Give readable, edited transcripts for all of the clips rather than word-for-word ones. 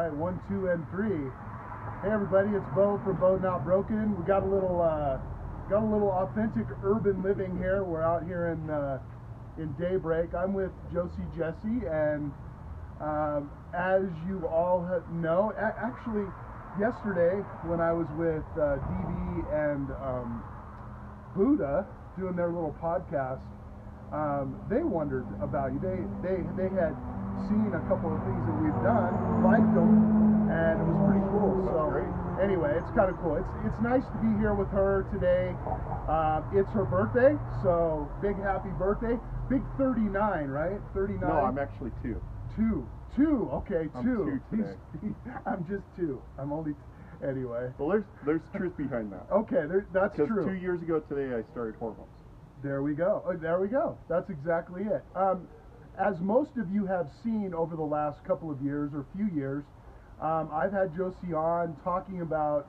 right, 1, 2, and 3. Hey everybody, it's Beau from Beau'd NOT Broken. We got a little authentic urban living here. We're out here in Daybreak. I'm with Josie, and as you all know, actually yesterday when I was with DB and Buddha doing their little podcast, they wondered about you. They had seen a couple of things that we've done, liked them, and it was pretty cool. So anyway, it's kind of cool. It's nice to be here with her today. It's her birthday, so big happy birthday. Big 39, right? 39. No, I'm actually 2. 2. Okay, 2. I'm 2 today. I'm just 2. I'm only. Anyway. Well, there's truth behind that. Okay, that's true. Because 2 years ago today, I started hormones. There we go. There we go. That's exactly it. As most of you have seen over the last couple of years or few years, I've had Josie on talking about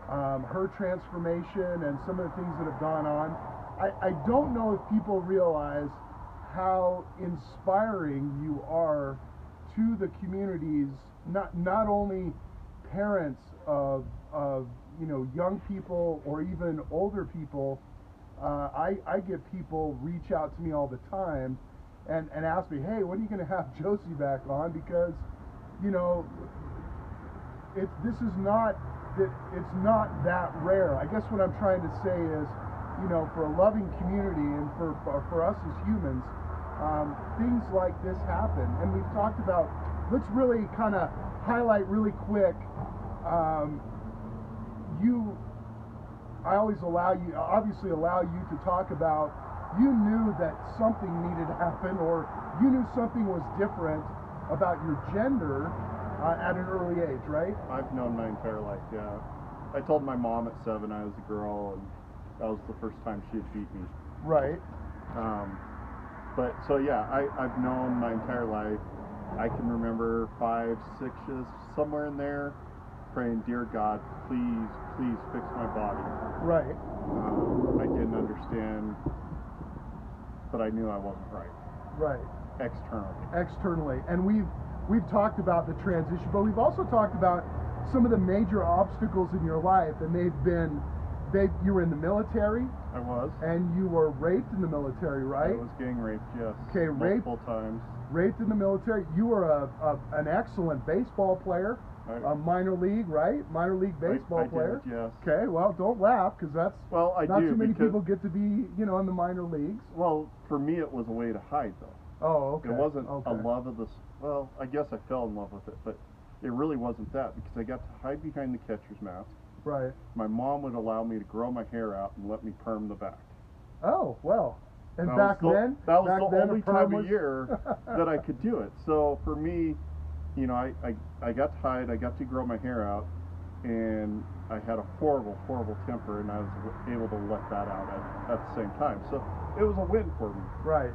her transformation and some of the things that have gone on. I don't know if people realize how inspiring you are to the communities, not only parents of young people or even older people. I get people reach out to me all the time and ask me, hey, when are you going to have Josie back on? Because, it's not that rare. I guess what I'm trying to say is, for a loving community and for us as humans, things like this happen. And we've talked about, let's really kind of highlight really quick, I always obviously allow you to talk about, you knew that something needed to happen, or you knew something was different about your gender at an early age, right? I've known my entire life, yeah. I told my mom at 7 I was a girl, and that was the first time she had beat me. Right. But so yeah, I've known my entire life. I can remember 5, 6, somewhere in there, praying, dear God, please fix my body. Right. I didn't understand, but I knew I wasn't right. Right. Externally. And we've talked about the transition, but we've also talked about some of the major obstacles in your life, and you were in the military. I was. And you were raped in the military, right? I was gang raped, yes. Okay, multiple times. Raped in the military. You were an excellent baseball player. A minor league, right? Minor league baseball player. I did, yes. Okay, well, don't laugh, because not too many people get to be, in the minor leagues. Well, for me, it was a way to hide, though. Oh, okay. It wasn't a love of this. Well, I guess I fell in love with it, but it really wasn't that, because I got to hide behind the catcher's mask. Right. My mom would allow me to grow my hair out and let me perm the back. Oh, well. And that was the only time of year that I could do it. So for me, I got to hide, I got to grow my hair out, and I had a horrible temper, and I was able to let that out at the same time. So it was a win for me. Right.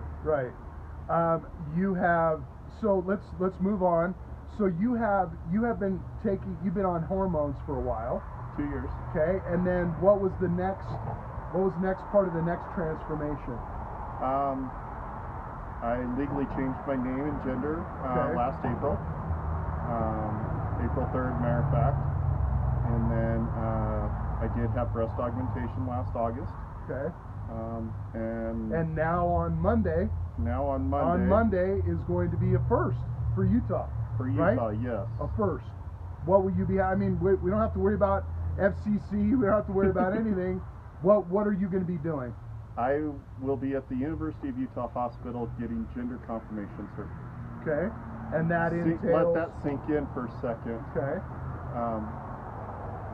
So let's move on. So you've been on hormones for a while. 2 years. Okay, and then what was next part of the next transformation? I legally changed my name and gender last April. April 3rd, matter of fact. And then I did have breast augmentation last August. Okay. And now on Monday. On Monday is going to be a first for Utah. For Utah, right? Yes. A first. What will you be? I mean, we don't have to worry about FCC. We don't have to worry about anything. What are you going to be doing? I will be at the University of Utah Hospital getting gender confirmation surgery. Okay. And that entails... Let that sink in for a second. Okay.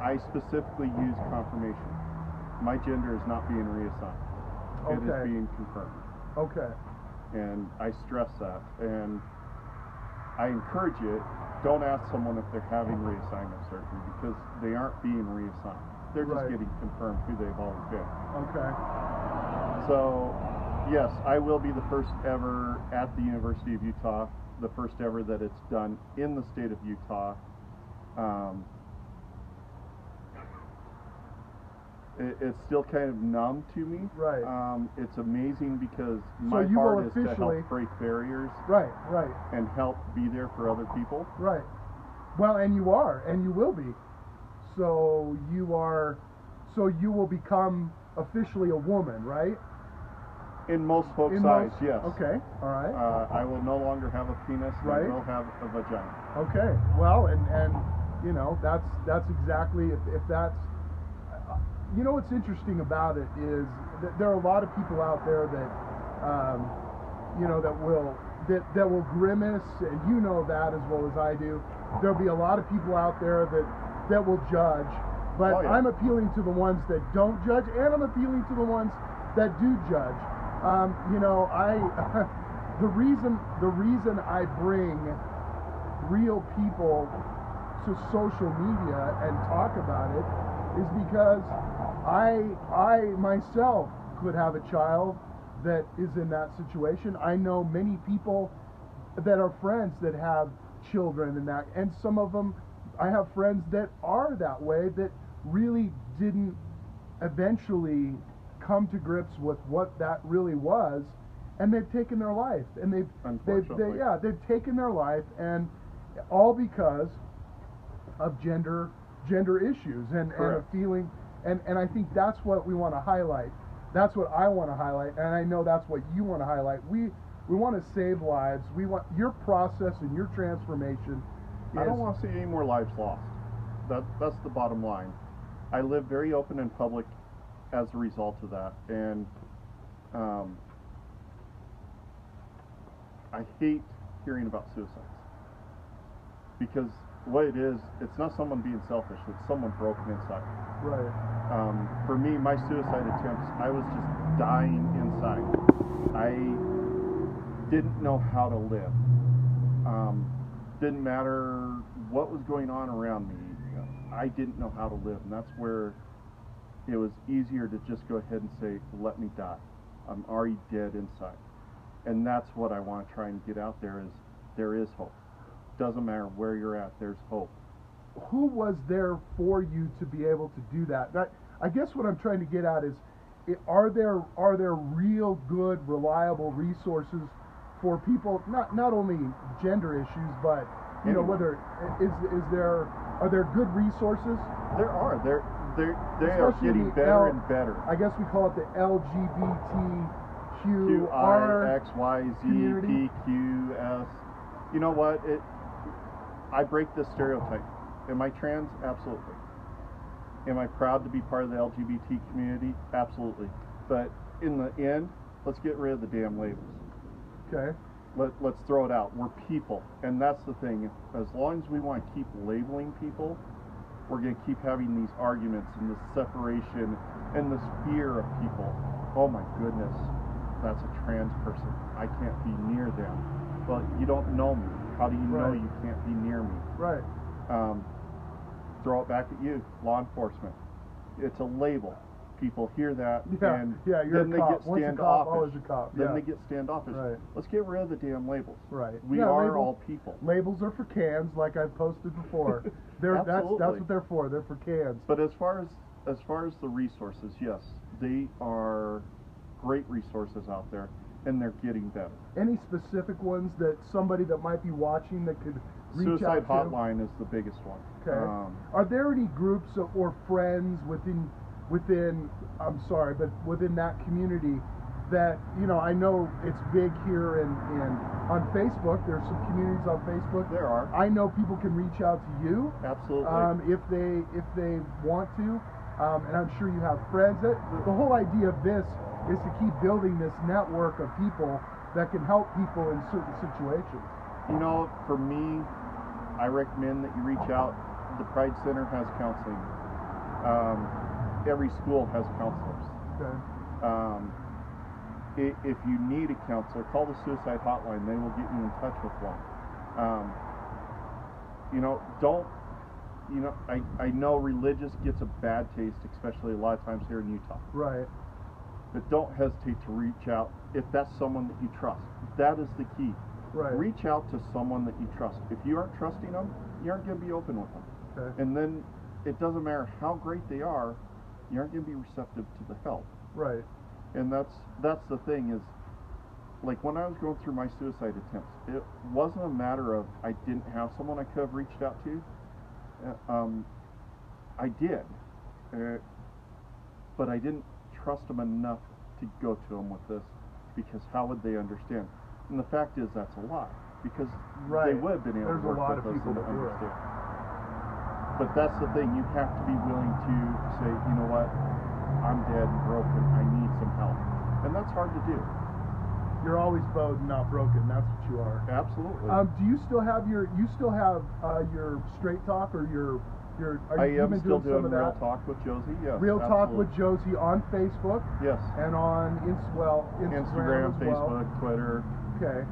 I specifically use confirmation. My gender is not being reassigned. Okay. It is being confirmed. Okay. And I stress that. And I encourage you, don't ask someone if they're having reassignment surgery, because they aren't being reassigned. They're just getting confirmed who they've always been. Okay. So, yes, I will be the first ever at the University of Utah, the first ever that it's done in the state of Utah. It's still kind of numb to me. Right. It's amazing because my part is to help break barriers. Right. And help be there for other people. Right. Well, and you are, and you will be. So you will become officially a woman, right? In most folks' eyes, yes. Okay, all right. I will no longer have a penis. Right. I will have a vagina. Okay. Well, and you know, that's exactly if that's you know what's interesting about it is that there are a lot of people out there that you know that will grimace, and you know that as well as I do. There'll be a lot of people out there that will judge, but Oh, yeah. I'm appealing to the ones that don't judge, and I'm appealing to the ones that do judge. You know, the reason I bring real people to social media and talk about it is because I myself could have a child that is in that situation. I know many people that are friends that have children and some of them, I have friends that are that way, that really didn't eventually come to grips with what that really was, and they've taken their life, and they've taken their life, and all because of gender issues and a feeling, and I think that's what we want to highlight. That's what I want to highlight, and I know that's what you want to highlight. We want to save lives. We want your process and your transformation. I don't want to see any more lives lost. That's the bottom line. I live very open and public as a result of that, and I hate hearing about suicides, because what it is, it's not someone being selfish, it's someone broken inside. Right. For me, my suicide attempts, I was just dying inside. I didn't know how to live. Didn't matter what was going on around me. I didn't know how to live, and that's where it was easier to just go ahead and say, let me die. I'm already dead inside. And that's what I want to try and get out there, is there is hope. Doesn't matter where you're at, there's hope. Who was there for you to be able to do that? I guess what I'm trying to get at is, are there real good, reliable resources for people, not only gender issues, but you know, whether are there good resources? There are. They are getting better and better. I guess we call it the LGBTQR community. PQS. You know what? I break this stereotype. Am I trans? Absolutely. Am I proud to be part of the LGBT community? Absolutely. But in the end, let's get rid of the damn labels. Okay. Let's throw it out. We're people, and that's the thing. As long as we want to keep labeling people, we're going to keep having these arguments and this separation and this fear of people. Oh my goodness, that's a trans person. I can't be near them. Well, you don't know me. How do you know you can't be near me? Right. Throw it back at you, law enforcement. It's a label. People hear that, and you're then they get Once a cop, always a cop. Then they get standoffish. Right. Let's get rid of the damn labels. Right. We are all people. Labels are for cans, like I've posted before. That's what they're for. They're for cans. But as far as the resources, yes, they are great resources out there, and they're getting better. Any specific ones that somebody that might be watching that could reach Suicide out to? Hotline is the biggest one. Okay. Are there any groups or friends within that community that, you know, I know it's big here on Facebook. There's some communities on Facebook. There are. I know people can reach out to you. Absolutely. If they want to, and I'm sure you have friends. The whole idea of this is to keep building this network of people that can help people in certain situations. You know, for me, I recommend that you reach out. The Pride Center has counseling. Every school has counselors. Okay. If you need a counselor, call the suicide hotline. They will get you in touch with one. I know religious gets a bad taste, especially a lot of times here in Utah. Right. But don't hesitate to reach out if that's someone that you trust. That is the key. Right. Reach out to someone that you trust. If you aren't trusting them, you aren't going to be open with them. Okay. And then it doesn't matter how great they are, you aren't going to be receptive to the help. Right. And that's the thing is, like when I was going through my suicide attempts, it wasn't a matter of I didn't have someone I could have reached out to. I did, but I didn't trust them enough to go to them with this, because how would they understand? And the fact is, that's a lie, because they would have been able to work with us and understand. But that's the thing, you have to be willing to say, you know what, I'm dead and broken, I need some help. And that's hard to do. You're always Beau'd Not Broken, that's what you are. Absolutely. Do you still have your straight talk, or I am still doing Real Talk with Josie, yes. Real Talk with Josie on Facebook? Yes. And on Instagram, Facebook, Twitter. Okay.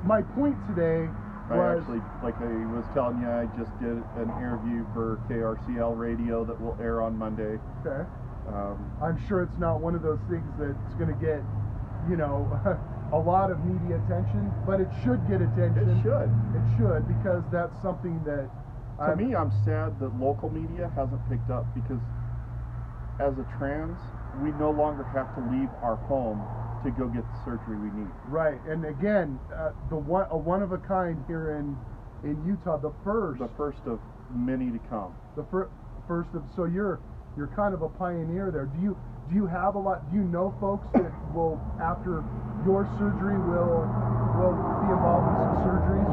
My point today was... I actually, like I was telling you, I just did an interview for KRCL Radio that will air on Monday. Okay. I'm sure it's not one of those things that's going to get, you know, a lot of media attention, but it should get attention. It should. It should, because that's something that... To me, I'm sad that local media hasn't picked up, because as a trans, we no longer have to leave our home to go get the surgery we need. Right, and again, a one of a kind here in Utah, the first of many to come. The first of, so you're kind of a pioneer there. Do you have a lot? Do you know folks that will, after your surgery, will be involved in some surgeries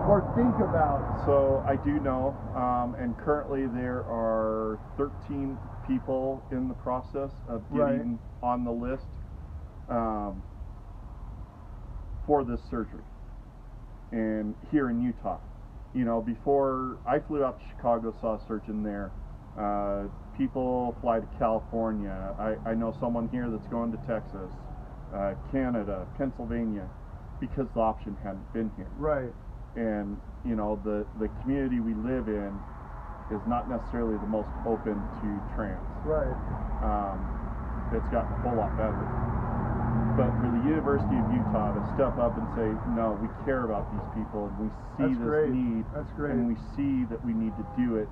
or think about? So I do know, and currently there are 13 people in the process of getting on the list for this surgery, and here in Utah. You know, before I flew out to Chicago, saw a surgeon there. People fly to California. I know someone here that's going to Texas, Canada, Pennsylvania, because the option hadn't been here. Right. And, you know, the community we live in is not necessarily the most open to trans. Right. It's gotten a whole lot better. But for the University of Utah to step up and say, no, we care about these people, and we see need, and we see that we need to do it,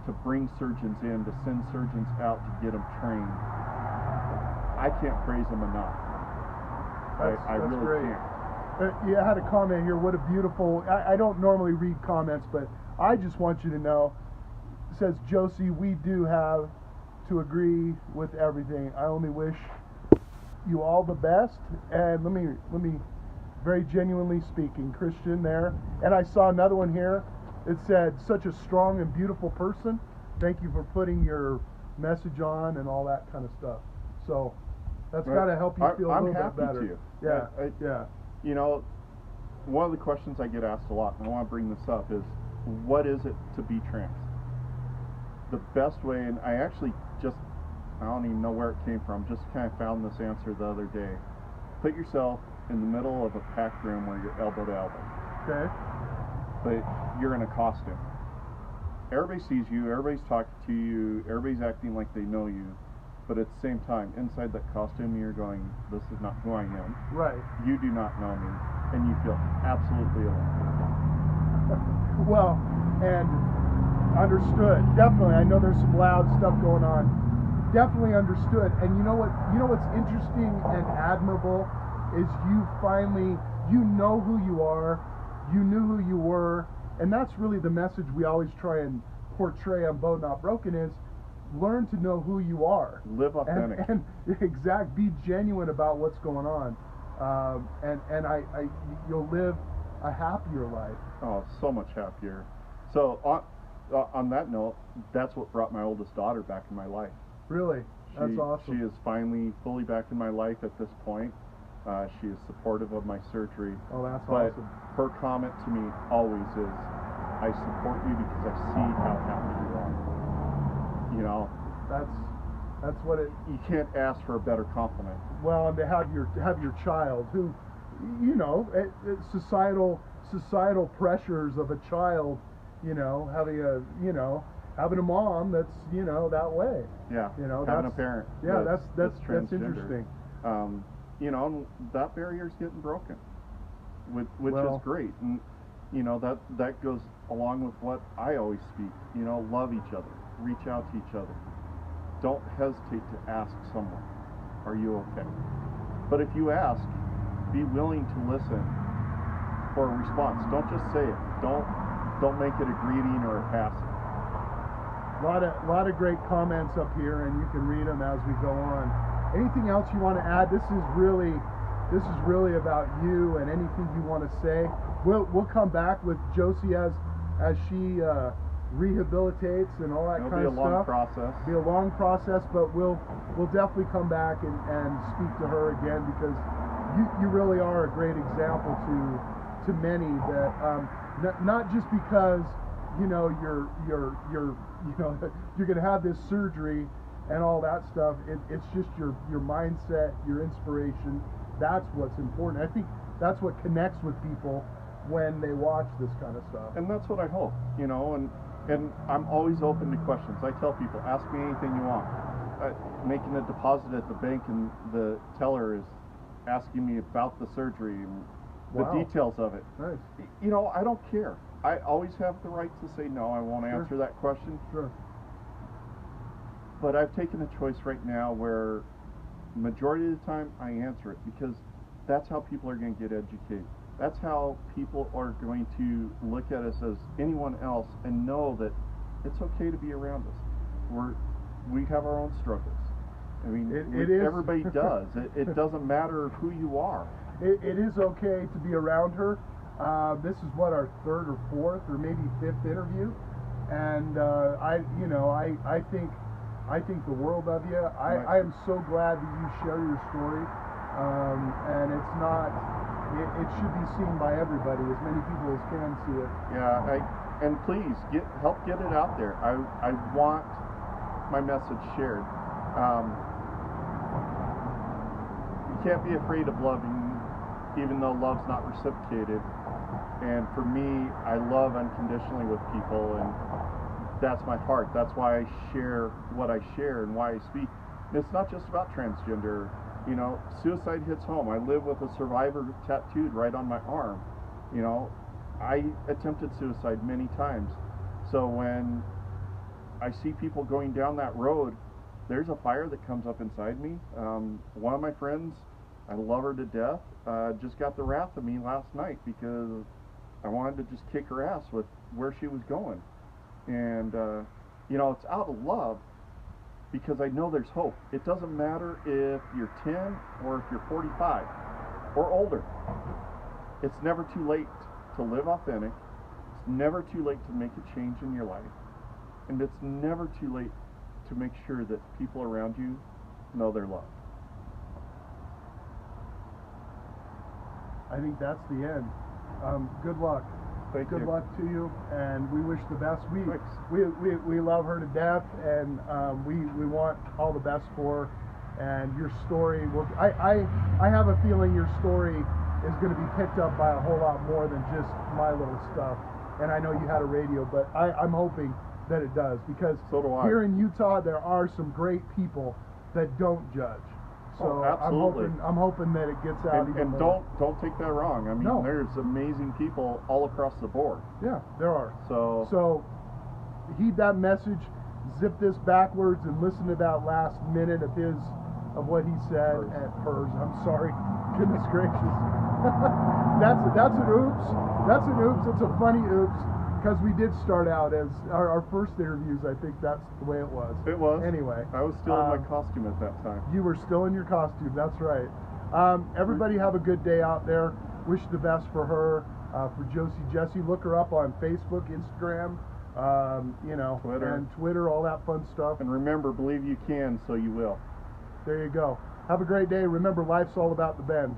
to bring surgeons in, to send surgeons out to get them trained. I can't praise them enough. I really can't. You had a comment here. What a beautiful... I don't normally read comments, but I just want you to know. It says, Josie, we do have to agree with everything. I only wish you all the best. And let me very genuinely speaking, Christian there. And I saw another one here. It said, such a strong and beautiful person. Thank you for putting your message on and all that kind of stuff. So that's got to help you feel a little bit better. To. Yeah. You know, one of the questions I get asked a lot, and I want to bring this up, is what is it to be trans? The best way, and I don't even know where it came from, just kind of found this answer the other day. Put yourself in the middle of a packed room where you're elbow to elbow. Okay. But you're in a costume. Everybody sees you, everybody's talking to you, everybody's acting like they know you, but at the same time, inside that costume, you're going, this is not who I am. Right. You do not know me, and you feel absolutely alone. Well, and understood. Definitely. I know there's some loud stuff going on. Definitely understood. And you know what's interesting and admirable is you finally, you know who you are. You knew who you were, and that's really the message we always try and portray on Beau'd Not Broken, is learn to know who you are. Live authentic. And be genuine about what's going on. And you'll live a happier life. Oh, so much happier. So on that note, that's what brought my oldest daughter back in my life. Really? That's awesome. She is finally fully back in my life at this point. She is supportive of my surgery. Oh, that's but awesome. Her comment to me always is, I support you because I see how happy you are. You know? That's what it... You can't ask for a better compliment. Well, and to have your child who, you know, societal pressures of a child, you know, having a mom that's, you know, that way. Yeah. You know, having a parent. Yeah, that's transgender. interesting. You know, that barrier's getting broken, which is great. And, you know, that goes along with what I always speak. You know, love each other. Reach out to each other. Don't hesitate to ask someone, are you okay? But if you ask, be willing to listen for a response. Don't just say it. Don't make it a greeting or a passing. A lot of great comments up here, and you can read them as we go on. Anything else you want to add? This is really about you and anything you want to say. We'll come back with Josie as she rehabilitates and all that kind of stuff. It'll be a long process. Be a long process, but we'll definitely come back and speak to her again, because you really are a great example to many, that not just because you're going to have this surgery and all that stuff. It's just your mindset, your inspiration. That's what's important. I think that's what connects with people when they watch this kind of stuff. And that's what I hope, and I'm always open to questions. I tell people, ask me anything you want. Making a deposit at the bank and the teller is asking me about the surgery and the details of it. Nice. I don't care. I always have the right to say no, I won't answer that question. Sure. But I've taken a choice right now where majority of the time I answer it, because that's how people are going to get educated. That's how people are going to look at us as anyone else and know that it's okay to be around us. We have our own struggles. I mean, everybody does. It doesn't matter who you are. It is okay to be around her. This is our third or fourth or maybe fifth interview, and I think the world of you. I am so glad that you share your story, and it's not. It should be seen by everybody, as many people as can see it. Yeah, and please help get it out there. I want my message shared. You can't be afraid of loving, even though love's not reciprocated. And for me, I love unconditionally with people, and that's my heart. That's why I share what I share and why I speak. And it's not just about transgender. Suicide hits home. I live with a survivor tattooed right on my arm. I attempted suicide many times. So when I see people going down that road, there's a fire that comes up inside me. One of my friends, I love her to death, just got the wrath of me last night because I wanted to just kick her ass with where she was going. And, it's out of love, because I know there's hope. It doesn't matter if you're 10 or if you're 45 or older. It's never too late to live authentic. It's never too late to make a change in your life. And it's never too late to make sure that people around you know they're loved. I think that's the end. Good luck. Good luck to you, and we wish the best. We love her to death, and we want all the best for her. And your story I have a feeling your story is going to be picked up by a whole lot more than just my little stuff. And I know you had a radio, but I'm hoping that it does, because here in Utah there are some great people that don't judge. So I'm hoping that it gets out even more. And don't take that wrong. I mean, there's amazing people all across the board. Yeah, there are. So heed that message, zip this backwards, and listen to that last minute of what he said. Hers. I'm sorry. Goodness gracious. That's an oops. That's an oops. It's a funny oops. Because we did start out as our first interviews. I think that's the way it was. It was. Anyway. I was still in my costume at that time. You were still in your costume. That's right. Everybody have a good day out there. Wish the best for her, for Josie Jessie. Look her up on Facebook, Instagram, Twitter. And Twitter, all that fun stuff. And remember, believe you can, so you will. There you go. Have a great day. Remember, life's all about the bend.